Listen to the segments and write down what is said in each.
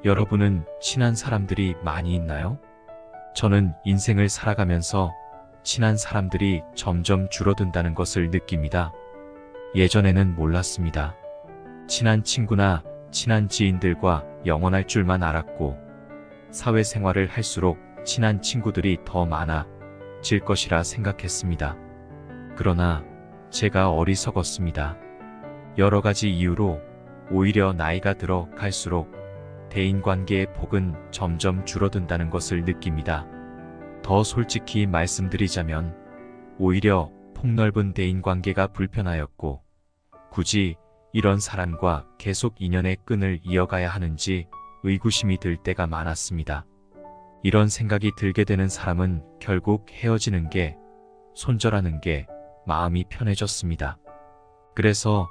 여러분은 친한 사람들이 많이 있나요? 저는 인생을 살아가면서 친한 사람들이 점점 줄어든다는 것을 느낍니다. 예전에는 몰랐습니다. 친한 친구나 친한 지인들과 영원할 줄만 알았고, 사회생활을 할수록 친한 친구들이 더 많아질 것이라 생각했습니다. 그러나 제가 어리석었습니다. 여러 가지 이유로 오히려 나이가 들어 갈수록 대인관계의 폭은 점점 줄어든다는 것을 느낍니다. 더 솔직히 말씀드리자면 오히려 폭넓은 대인관계가 불편하였고, 굳이 이런 사람과 계속 인연의 끈을 이어가야 하는지 의구심이 들 때가 많았습니다. 이런 생각이 들게 되는 사람은 결국 헤어지는 게, 손절하는 게 마음이 편해졌습니다. 그래서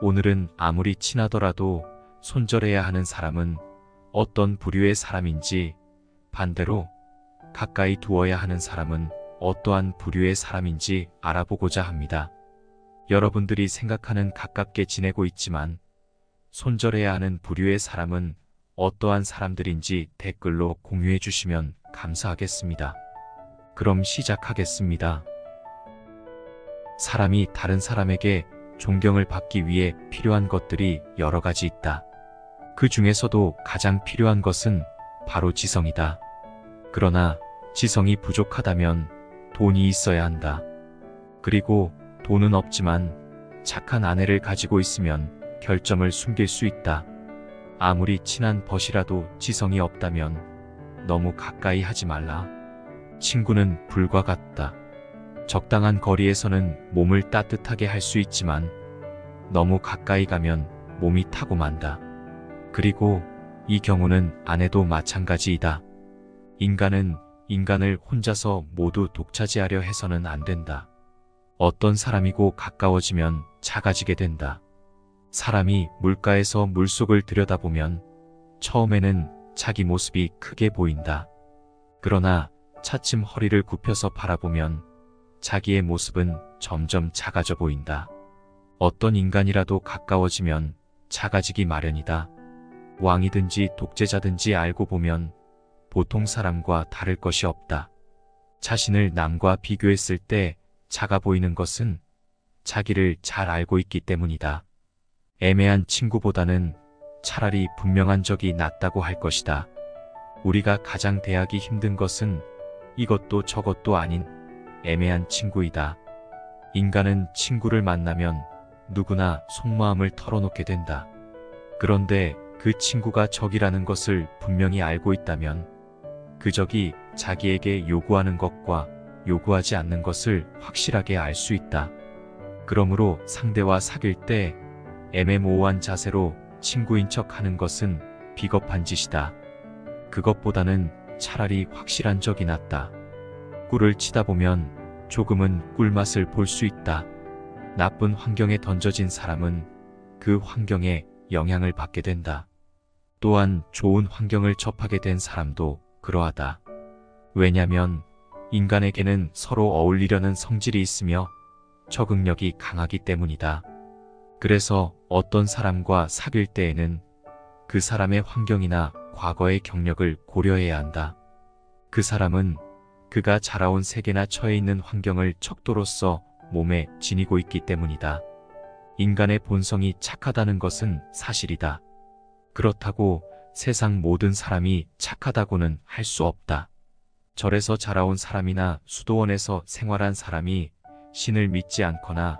오늘은 아무리 친하더라도 손절해야 하는 사람은 어떤 부류의 사람인지, 반대로 가까이 두어야 하는 사람은 어떠한 부류의 사람인지 알아보고자 합니다. 여러분들이 생각하는 가깝게 지내고 있지만 손절해야 하는 부류의 사람은 어떠한 사람들인지 댓글로 공유해 주시면 감사하겠습니다. 그럼 시작하겠습니다. 사람이 다른 사람에게 존경을 받기 위해 필요한 것들이 여러 가지 있다. 그 중에서도 가장 필요한 것은 바로 지성이다. 그러나 지성이 부족하다면 돈이 있어야 한다. 그리고 돈은 없지만 착한 아내를 가지고 있으면 결점을 숨길 수 있다. 아무리 친한 벗이라도 지성이 없다면 너무 가까이 하지 말라. 친구는 불과 같다. 적당한 거리에서는 몸을 따뜻하게 할 수 있지만 너무 가까이 가면 몸이 타고 만다. 그리고 이 경우는 아내도 마찬가지이다. 인간은 인간을 혼자서 모두 독차지하려 해서는 안 된다. 어떤 사람이고 가까워지면 작아지게 된다. 사람이 물가에서 물속을 들여다보면 처음에는 자기 모습이 크게 보인다. 그러나 차츰 허리를 굽혀서 바라보면 자기의 모습은 점점 작아져 보인다. 어떤 인간이라도 가까워지면 작아지기 마련이다. 왕이든지 독재자든지 알고 보면 보통 사람과 다를 것이 없다. 자신을 남과 비교했을 때 작아 보이는 것은 자기를 잘 알고 있기 때문이다. 애매한 친구보다는 차라리 분명한 적이 낫다고 할 것이다. 우리가 가장 대하기 힘든 것은 이것도 저것도 아닌 애매한 친구이다. 인간은 친구를 만나면 누구나 속마음을 털어놓게 된다. 그런데 그 친구가 적이라는 것을 분명히 알고 있다면 그 적이 자기에게 요구하는 것과 요구하지 않는 것을 확실하게 알 수 있다. 그러므로 상대와 사귈 때 애매모호한 자세로 친구인 척 하는 것은 비겁한 짓이다. 그것보다는 차라리 확실한 적이 낫다. 꿀을 치다 보면 조금은 꿀맛을 볼 수 있다. 나쁜 환경에 던져진 사람은 그 환경에 영향을 받게 된다. 또한 좋은 환경을 접하게 된 사람도 그러하다. 왜냐면 인간에게는 서로 어울리려는 성질이 있으며 적응력이 강하기 때문이다. 그래서 어떤 사람과 사귈 때에는 그 사람의 환경이나 과거의 경력을 고려해야 한다. 그 사람은 그가 자라온 세계나 처해 있는 환경을 척도로써 몸에 지니고 있기 때문이다. 인간의 본성이 착하다는 것은 사실이다. 그렇다고 세상 모든 사람이 착하다고는 할 수 없다. 절에서 자라온 사람이나 수도원에서 생활한 사람이 신을 믿지 않거나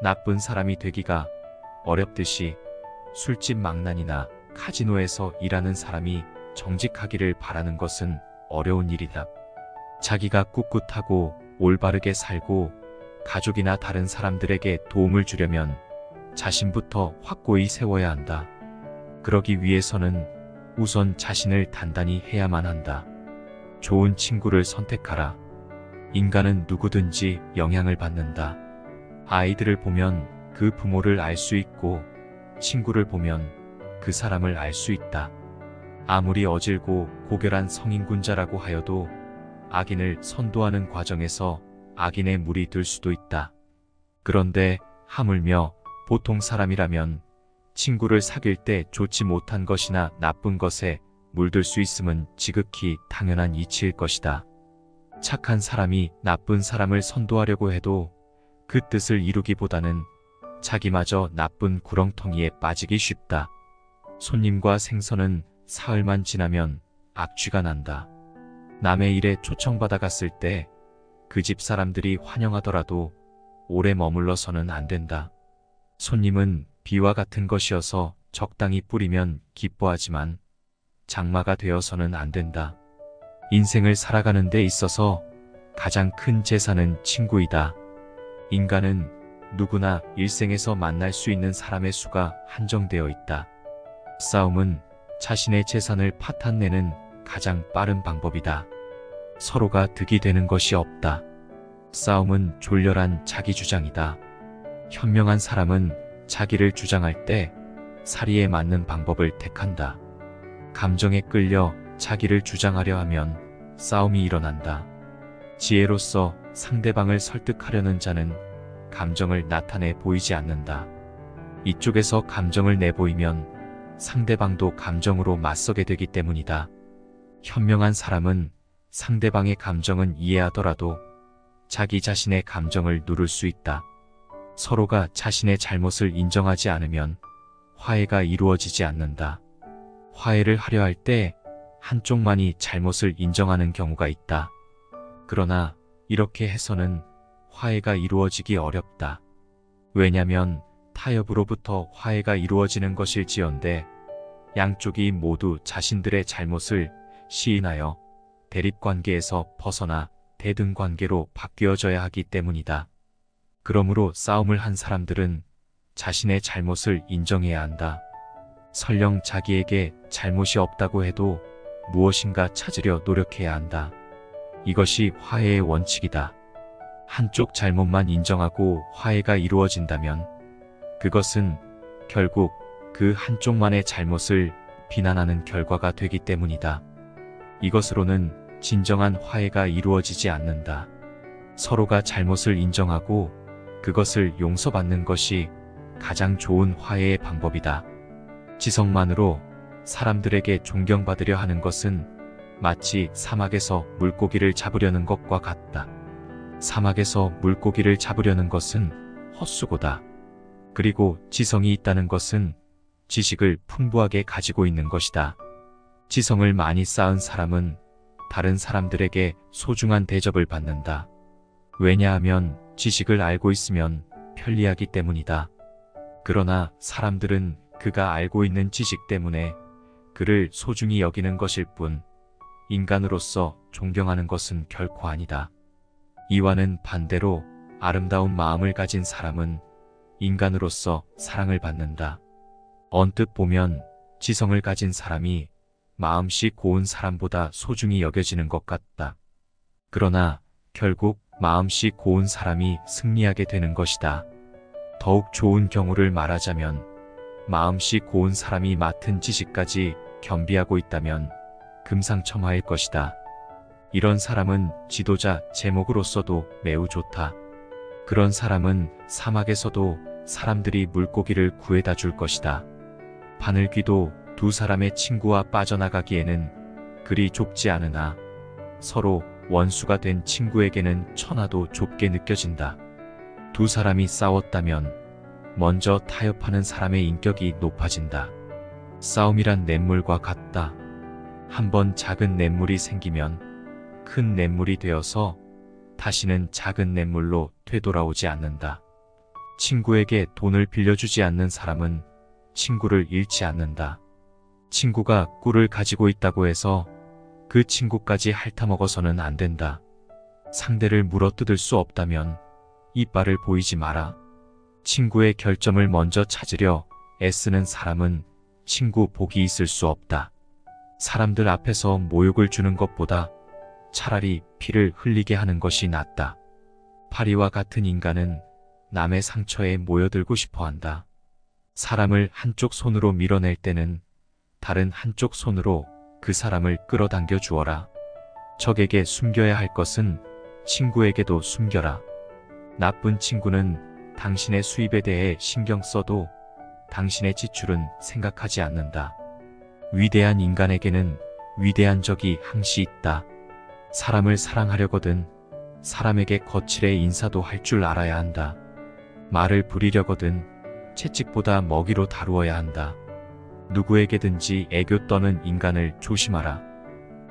나쁜 사람이 되기가 어렵듯이 술집 망난이나 카지노에서 일하는 사람이 정직하기를 바라는 것은 어려운 일이다. 자기가 꿋꿋하고 올바르게 살고 가족이나 다른 사람들에게 도움을 주려면 자신부터 확고히 세워야 한다. 그러기 위해서는 우선 자신을 단단히 해야만 한다. 좋은 친구를 선택하라. 인간은 누구든지 영향을 받는다. 아이들을 보면 그 부모를 알 수 있고 친구를 보면 그 사람을 알 수 있다. 아무리 어질고 고결한 성인군자라고 하여도 악인을 선도하는 과정에서 악인의 물이 들 수도 있다. 그런데 하물며 보통 사람이라면 친구를 사귈 때 좋지 못한 것이나 나쁜 것에 물들 수 있음은 지극히 당연한 이치일 것이다. 착한 사람이 나쁜 사람을 선도하려고 해도 그 뜻을 이루기보다는 자기마저 나쁜 구렁텅이에 빠지기 쉽다. 손님과 생선은 사흘만 지나면 악취가 난다. 남의 일에 초청받아 갔을 때 그 집 사람들이 환영하더라도 오래 머물러서는 안 된다. 손님은 비와 같은 것이어서 적당히 뿌리면 기뻐하지만 장마가 되어서는 안 된다. 인생을 살아가는 데 있어서 가장 큰 재산은 친구이다. 인간은 누구나 일생에서 만날 수 있는 사람의 수가 한정되어 있다. 싸움은 자신의 재산을 파탄내는 가장 빠른 방법이다. 서로가 득이 되는 것이 없다. 싸움은 졸렬한 자기주장이다. 현명한 사람은 자기를 주장할 때 사리에 맞는 방법을 택한다. 감정에 끌려 자기를 주장하려 하면 싸움이 일어난다. 지혜로서 상대방을 설득하려는 자는 감정을 나타내 보이지 않는다. 이쪽에서 감정을 내보이면 상대방도 감정으로 맞서게 되기 때문이다. 현명한 사람은 상대방의 감정은 이해하더라도 자기 자신의 감정을 누를 수 있다. 서로가 자신의 잘못을 인정하지 않으면 화해가 이루어지지 않는다. 화해를 하려 할 때 한쪽만이 잘못을 인정하는 경우가 있다. 그러나 이렇게 해서는 화해가 이루어지기 어렵다. 왜냐면 타협으로부터 화해가 이루어지는 것일지언데 양쪽이 모두 자신들의 잘못을 시인하여 대립관계에서 벗어나 대등관계로 바뀌어져야 하기 때문이다. 그러므로 싸움을 한 사람들은 자신의 잘못을 인정해야 한다. 설령 자기에게 잘못이 없다고 해도 무엇인가 찾으려 노력해야 한다. 이것이 화해의 원칙이다. 한쪽 잘못만 인정하고 화해가 이루어진다면 그것은 결국 그 한쪽만의 잘못을 비난하는 결과가 되기 때문이다. 이것으로는 진정한 화해가 이루어지지 않는다. 서로가 잘못을 인정하고 그것을 용서받는 것이 가장 좋은 화해의 방법이다. 지성만으로 사람들에게 존경받으려 하는 것은 마치 사막에서 물고기를 잡으려는 것과 같다. 사막에서 물고기를 잡으려는 것은 헛수고다. 그리고 지성이 있다는 것은 지식을 풍부하게 가지고 있는 것이다. 지성을 많이 쌓은 사람은 다른 사람들에게 소중한 대접을 받는다. 왜냐하면 지식을 알고 있으면 편리하기 때문이다. 그러나 사람들은 그가 알고 있는 지식 때문에 그를 소중히 여기는 것일 뿐 인간으로서 존경하는 것은 결코 아니다. 이와는 반대로 아름다운 마음을 가진 사람은 인간으로서 사랑을 받는다. 언뜻 보면 지성을 가진 사람이 마음씨 고운 사람보다 소중히 여겨지는 것 같다. 그러나 결국 마음씨 고운 사람이 승리하게 되는 것이다. 더욱 좋은 경우를 말하자면 마음씨 고운 사람이 맡은 지식까지 겸비하고 있다면 금상첨화일 것이다. 이런 사람은 지도자 제목으로서도 매우 좋다. 그런 사람은 사막에서도 사람들이 물고기를 구해다 줄 것이다. 바늘귀도 두 사람의 친구와 빠져나가기에는 그리 좁지 않으나 서로 원수가 된 친구에게는 천하도 좁게 느껴진다. 두 사람이 싸웠다면 먼저 타협하는 사람의 인격이 높아진다. 싸움이란 냇물과 같다. 한번 작은 냇물이 생기면 큰 냇물이 되어서 다시는 작은 냇물로 되돌아오지 않는다. 친구에게 돈을 빌려주지 않는 사람은 친구를 잃지 않는다. 친구가 꿀을 가지고 있다고 해서 그 친구까지 핥아먹어서는 안 된다. 상대를 물어뜯을 수 없다면 이빨을 보이지 마라. 친구의 결점을 먼저 찾으려 애쓰는 사람은 친구 복이 있을 수 없다. 사람들 앞에서 모욕을 주는 것보다 차라리 피를 흘리게 하는 것이 낫다. 파리와 같은 인간은 남의 상처에 모여들고 싶어 한다. 사람을 한쪽 손으로 밀어낼 때는 다른 한쪽 손으로 그 사람을 끌어당겨 주어라. 적에게 숨겨야 할 것은 친구에게도 숨겨라. 나쁜 친구는 당신의 수입에 대해 신경 써도 당신의 지출은 생각하지 않는다. 위대한 인간에게는 위대한 적이 항시 있다. 사람을 사랑하려거든 사람에게 거칠게 인사도 할 줄 알아야 한다. 말을 부리려거든 채찍보다 먹이로 다루어야 한다. 누구에게든지 애교 떠는 인간을 조심하라.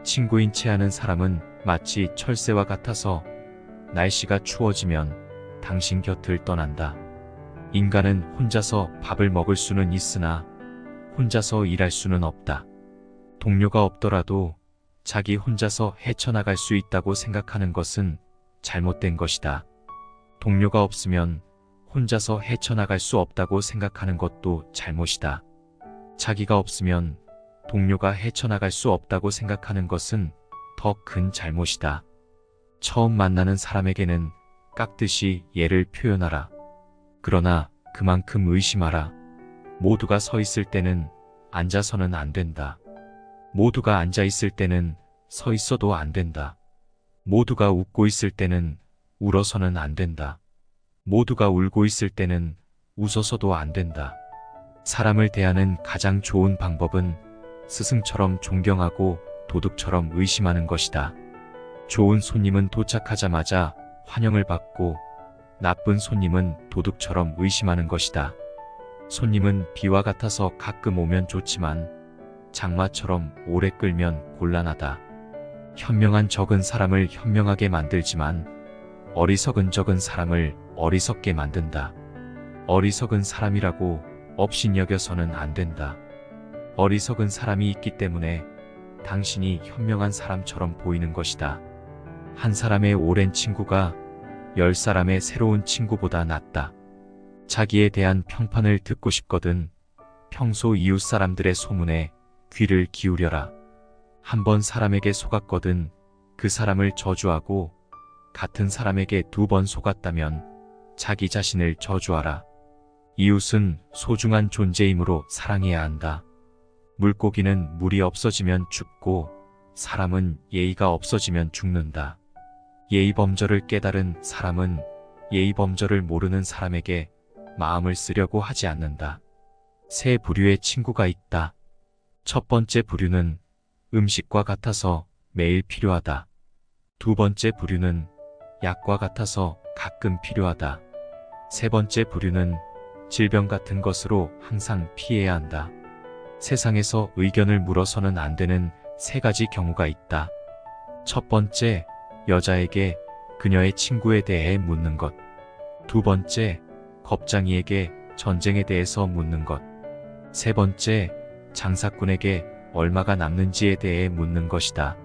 친구인 채 하는 사람은 마치 철새와 같아서 날씨가 추워지면 당신 곁을 떠난다. 인간은 혼자서 밥을 먹을 수는 있으나 혼자서 일할 수는 없다. 동료가 없더라도 자기 혼자서 헤쳐나갈 수 있다고 생각하는 것은 잘못된 것이다. 동료가 없으면 혼자서 헤쳐나갈 수 없다고 생각하는 것도 잘못이다. 자기가 없으면 동료가 헤쳐나갈 수 없다고 생각하는 것은 더 큰 잘못이다. 처음 만나는 사람에게는 깍듯이 예를 표현하라. 그러나 그만큼 의심하라. 모두가 서 있을 때는 앉아서는 안 된다. 모두가 앉아 있을 때는 서 있어도 안 된다. 모두가 웃고 있을 때는 울어서는 안 된다. 모두가 울고 있을 때는 웃어서도 안 된다. 사람을 대하는 가장 좋은 방법은 스승처럼 존경하고 도둑처럼 의심하는 것이다. 좋은 손님은 도착하자마자 환영을 받고 나쁜 손님은 도둑처럼 의심하는 것이다. 손님은 비와 같아서 가끔 오면 좋지만 장마처럼 오래 끌면 곤란하다. 현명한 적은 사람을 현명하게 만들지만 어리석은 적은 사람을 어리석게 만든다. 어리석은 사람이라고 업신여겨서는 안 된다. 어리석은 사람이 있기 때문에 당신이 현명한 사람처럼 보이는 것이다. 한 사람의 오랜 친구가 10사람의 새로운 친구보다 낫다. 자기에 대한 평판을 듣고 싶거든 평소 이웃 사람들의 소문에 귀를 기울여라. 한번 사람에게 속았거든 그 사람을 저주하고 같은 사람에게 2번 속았다면 자기 자신을 저주하라. 이웃은 소중한 존재이므로 사랑해야 한다. 물고기는 물이 없어지면 죽고 사람은 예의가 없어지면 죽는다. 예의범절을 깨달은 사람은 예의범절을 모르는 사람에게 마음을 쓰려고 하지 않는다. 세 부류의 친구가 있다. 첫 번째 부류는 음식과 같아서 매일 필요하다. 두 번째 부류는 약과 같아서 가끔 필요하다. 세 번째 부류는 질병 같은 것으로 항상 피해야 한다. 세상에서 의견을 물어서는 안 되는 3가지 경우가 있다. 첫 번째, 여자에게 그녀의 친구에 대해 묻는 것. 두 번째, 겁장이에게 전쟁에 대해서 묻는 것. 세 번째, 장사꾼에게 얼마가 남는지에 대해 묻는 것이다.